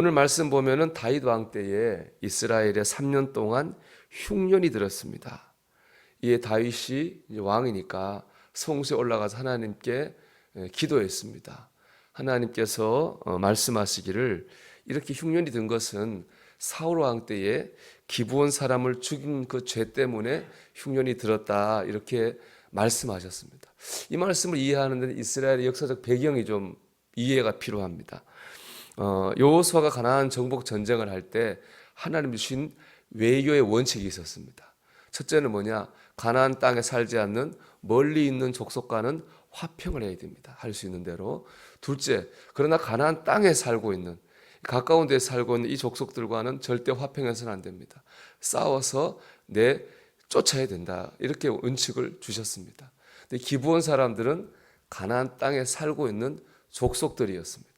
오늘 말씀 보면은 다윗 왕 때에 이스라엘에 3년 동안 흉년이 들었습니다. 이에 다윗이 이제 왕이니까 성소에 올라가서 하나님께 기도했습니다. 하나님께서 말씀하시기를 이렇게 흉년이 든 것은 사울 왕 때에 기브온 사람을 죽인 그 죄 때문에 흉년이 들었다, 이렇게 말씀하셨습니다. 이 말씀을 이해하는 데는 이스라엘의 역사적 배경이 좀 이해가 필요합니다. 여호수아가 가나안 정복 전쟁을 할 때 하나님 주신 외교의 원칙이 있었습니다. 첫째는 뭐냐? 가나안 땅에 살지 않는 멀리 있는 족속과는 화평을 해야 됩니다. 할 수 있는 대로. 둘째, 그러나 가나안 땅에 살고 있는, 가까운 데에 살고 있는 이 족속들과는 절대 화평해서는 안 됩니다. 싸워서 쫓아야 된다, 이렇게 원칙을 주셨습니다. 근데 기브온 사람들은 가나안 땅에 살고 있는 족속들이었습니다.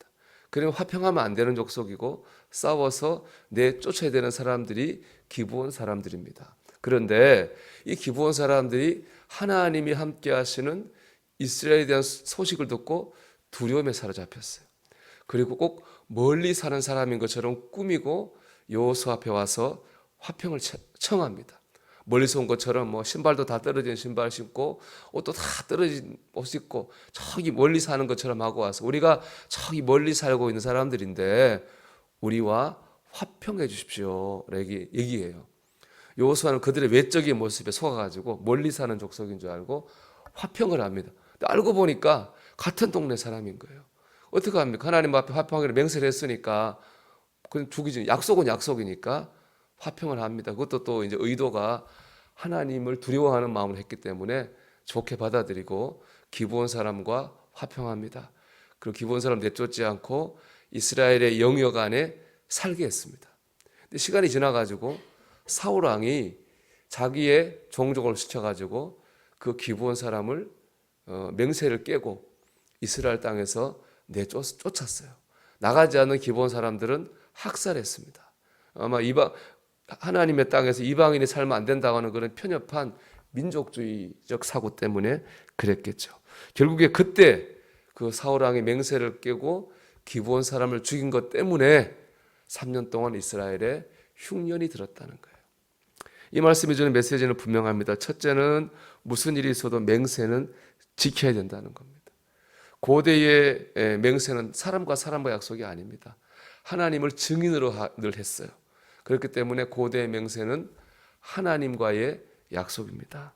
그러면 화평하면 안 되는 족속이고 싸워서 쫓아야 되는 사람들이 기브온 사람들입니다. 그런데 이 기브온 사람들이 하나님이 함께 하시는 이스라엘에 대한 소식을 듣고 두려움에 사로잡혔어요. 그리고 꼭 멀리 사는 사람인 것처럼 꾸미고 여호수아 앞에 와서 화평을 청합니다. 멀리서 온 것처럼 신발도 다 떨어진 신발 신고 옷도 다 떨어진 옷 입고 저기 멀리 사는 것처럼 하고 와서 우리가 저기 멀리 살고 있는 사람들인데 우리와 화평해 주십시오, 얘기해요. 여호수아는 그들의 외적인 모습에 속아가지고 멀리 사는 족속인 줄 알고 화평을 합니다. 근데 알고 보니까 같은 동네 사람인 거예요. 어떻게 합니까? 하나님 앞에 화평하기로 맹세를 했으니까 그건 죽이지, 약속은 약속이니까 화평을 합니다. 그것도 또 이제 의도가 하나님을 두려워하는 마음으로 했기 때문에 좋게 받아들이고 기브온 사람과 화평합니다. 그리고 기브온 사람 내쫓지 않고 이스라엘의 영역 안에 살게 했습니다. 근데 시간이 지나가지고 사울 왕이 자기의 종족을 시켜가지고 그 기브온 사람을 맹세를 깨고 이스라엘 땅에서 쫓았어요. 나가지 않는 기브온 사람들은 학살했습니다. 아마 하나님의 땅에서 이방인이 살면 안 된다고 하는 그런 편협한 민족주의적 사고 때문에 그랬겠죠. 결국에 그때 그 사울 왕이 맹세를 깨고 기브온 사람을 죽인 것 때문에 3년 동안 이스라엘에 흉년이 들었다는 거예요. 이 말씀이 주는 메시지는 분명합니다. 첫째는 무슨 일이 있어도 맹세는 지켜야 된다는 겁니다. 고대의 맹세는 사람과 사람과 약속이 아닙니다. 하나님을 증인으로 늘 했어요. 그렇기 때문에 고대의 맹세는 하나님과의 약속입니다.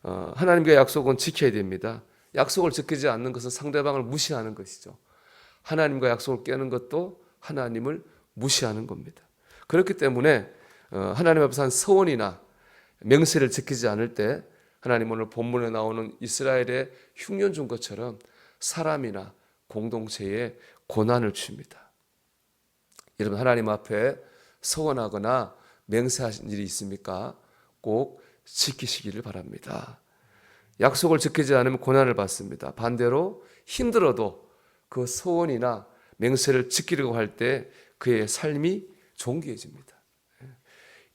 하나님과의 약속은 지켜야 됩니다. 약속을 지키지 않는 것은 상대방을 무시하는 것이죠. 하나님과 약속을 깨는 것도 하나님을 무시하는 겁니다. 그렇기 때문에 하나님 앞에서 한 서원이나 맹세를 지키지 않을 때 하나님 오늘 본문에 나오는 이스라엘의 흉년 준 것처럼 사람이나 공동체에 고난을 줍니다. 여러분, 하나님 앞에 서원하거나 맹세하신 일이 있습니까? 꼭 지키시기를 바랍니다. 약속을 지키지 않으면 고난을 받습니다. 반대로 힘들어도 그 서원이나 맹세를 지키려고 할 때 그의 삶이 존귀해집니다.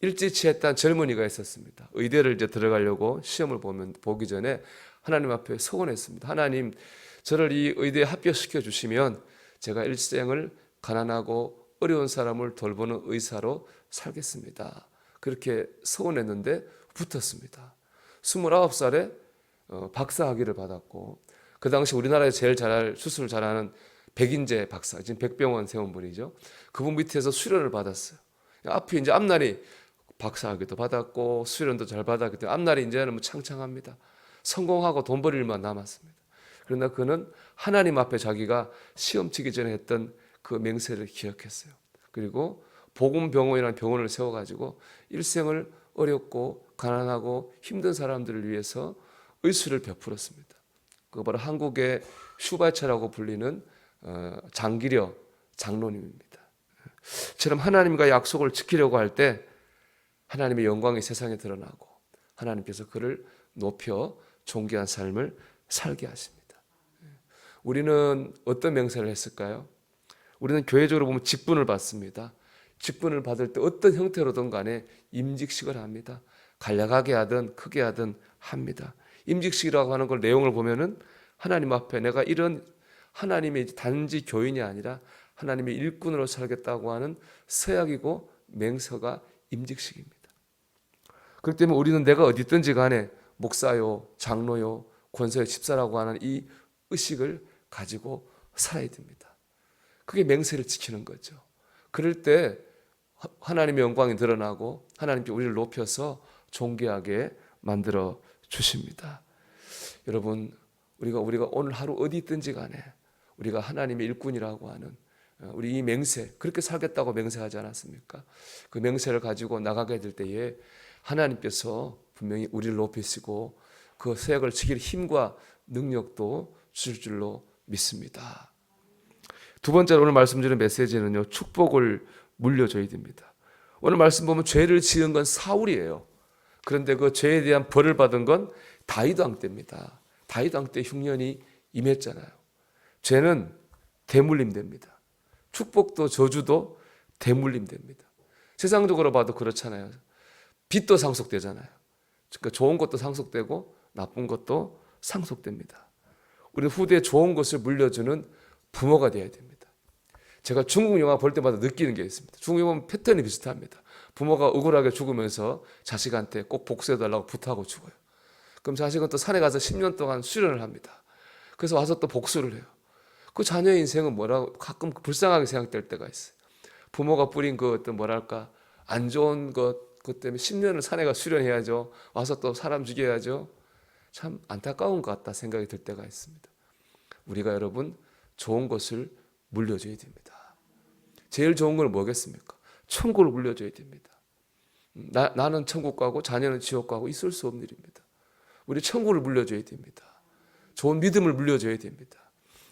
일찍 취했던 젊은이가 있었습니다. 의대를 이제 들어가려고 시험을 보기 전에 하나님 앞에 서원했습니다. 하나님, 저를 이 의대에 합격시켜 주시면 제가 일생을 가난하고 어려운 사람을 돌보는 의사로 살겠습니다. 그렇게 서원했는데 붙었습니다. 29살에 박사학위를 받았고, 그 당시 우리나라에 제일 수술을 잘하는 백인재 박사, 지금 백병원 세운 분이죠. 그분 밑에서 수련을 받았어요. 앞이 이제 앞날이 박사학위도 받았고 수련도 잘 받았기 때문에 앞날이 이제는 창창합니다. 성공하고 돈 벌 일만 남았습니다. 그러나 그는 하나님 앞에 자기가 시험 치기 전에 했던 그 맹세를 기억했어요. 그리고 복음병원이라는 병원을 세워가지고 일생을 어렵고 가난하고 힘든 사람들을 위해서 의술을 베풀었습니다. 그거 바로 한국의 슈발차라고 불리는 장기려 장로님입니다. 처럼 하나님과 약속을 지키려고 할 때 하나님의 영광이 세상에 드러나고 하나님께서 그를 높여 존귀한 삶을 살게 하십니다. 우리는 어떤 맹세를 했을까요? 우리는 교회적으로 보면 직분을 받습니다. 직분을 받을 때 어떤 형태로든 간에 임직식을 합니다. 간략하게 하든 크게 하든 합니다. 임직식이라고 하는 걸 내용을 보면은 하나님 앞에 내가 이런 하나님의 단지 교인이 아니라 하나님의 일꾼으로 살겠다고 하는 서약이고 맹서가 임직식입니다. 그렇기 때문에 우리는 내가 어디 있든지 간에 목사요, 장로요, 권사요, 집사라고 하는 이 의식을 가지고 살아야 됩니다. 그게 맹세를 지키는 거죠. 그럴 때 하나님의 영광이 드러나고 하나님께 우리를 높여서 존귀하게 만들어 주십니다. 여러분, 우리가 오늘 하루 어디 있든지 간에 우리가 하나님의 일꾼이라고 하는 우리 이 맹세, 그렇게 살겠다고 맹세하지 않았습니까? 그 맹세를 가지고 나가게 될 때에 하나님께서 분명히 우리를 높이시고 그 서약을 지킬 힘과 능력도 주실 줄로 믿습니다. 두 번째로 오늘 말씀드리는 메시지는요, 축복을 물려줘야 됩니다. 오늘 말씀 보면 죄를 지은 건 사울이에요. 그런데 그 죄에 대한 벌을 받은 건 다윗 왕 때입니다. 다윗 왕 때 흉년이 임했잖아요. 죄는 대물림 됩니다. 축복도 저주도 대물림 됩니다. 세상적으로 봐도 그렇잖아요. 빚도 상속되잖아요. 그러니까 좋은 것도 상속되고 나쁜 것도 상속됩니다. 우리 후대에 좋은 것을 물려주는 부모가 되어야 됩니다. 제가 중국 영화 볼 때마다 느끼는 게 있습니다. 중국 영화는 패턴이 비슷합니다. 부모가 억울하게 죽으면서 자식한테 꼭 복수해달라고 부탁하고 죽어요. 그럼 자식은 또 산에 가서 10년 동안 수련을 합니다. 그래서 와서 또 복수를 해요. 그 자녀의 인생은 뭐라고 가끔 불쌍하게 생각될 때가 있어요. 부모가 뿌린 그 어떤 뭐랄까 안 좋은 그것 때문에 10년을 산에 가서 수련해야죠. 와서 또 사람 죽여야죠. 참 안타까운 것 같다 생각이 들 때가 있습니다. 우리가 여러분 좋은 것을 물려줘야 됩니다. 제일 좋은 건 뭐겠습니까? 천국을 물려줘야 됩니다. 나는 천국 가고 자녀는 지옥 가고 있을 수 없는 일입니다. 우리 천국을 물려줘야 됩니다. 좋은 믿음을 물려줘야 됩니다.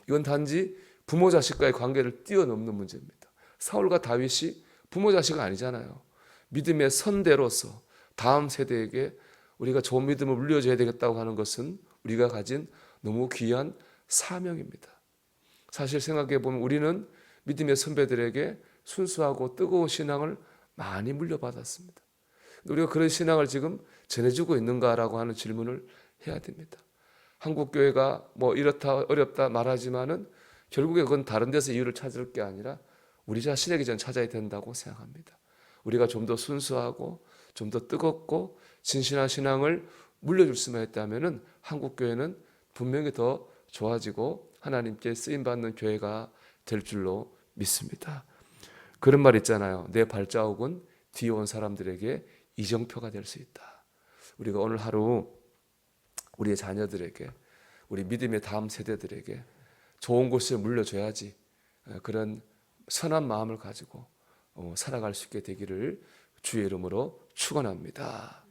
이건 단지 부모 자식과의 관계를 뛰어넘는 문제입니다. 사울과 다윗이 부모 자식은 아니잖아요. 믿음의 선대로서 다음 세대에게 우리가 좋은 믿음을 물려줘야 되겠다고 하는 것은 우리가 가진 너무 귀한 사명입니다. 사실 생각해 보면 우리는 믿음의 선배들에게 순수하고 뜨거운 신앙을 많이 물려받았습니다. 우리가 그런 신앙을 지금 전해주고 있는가라고 하는 질문을 해야 됩니다. 한국 교회가 뭐 이렇다 어렵다 말하지만은 결국에 그건 다른 데서 이유를 찾을 게 아니라 우리 자신에게 전 찾아야 된다고 생각합니다. 우리가 좀 더 순수하고 좀 더 뜨겁고 진실한 신앙을 물려줄 수만 있다면은 한국 교회는 분명히 더 좋아지고 하나님께 쓰임 받는 교회가 될 줄로 믿습니다. 그런 말 있잖아요. 내 발자국은 뒤에 온 사람들에게 이정표가 될 수 있다. 우리가 오늘 하루 우리의 자녀들에게 우리 믿음의 다음 세대들에게 좋은 것을 물려줘야지 그런 선한 마음을 가지고 살아갈 수 있게 되기를 주의 이름으로 축원합니다.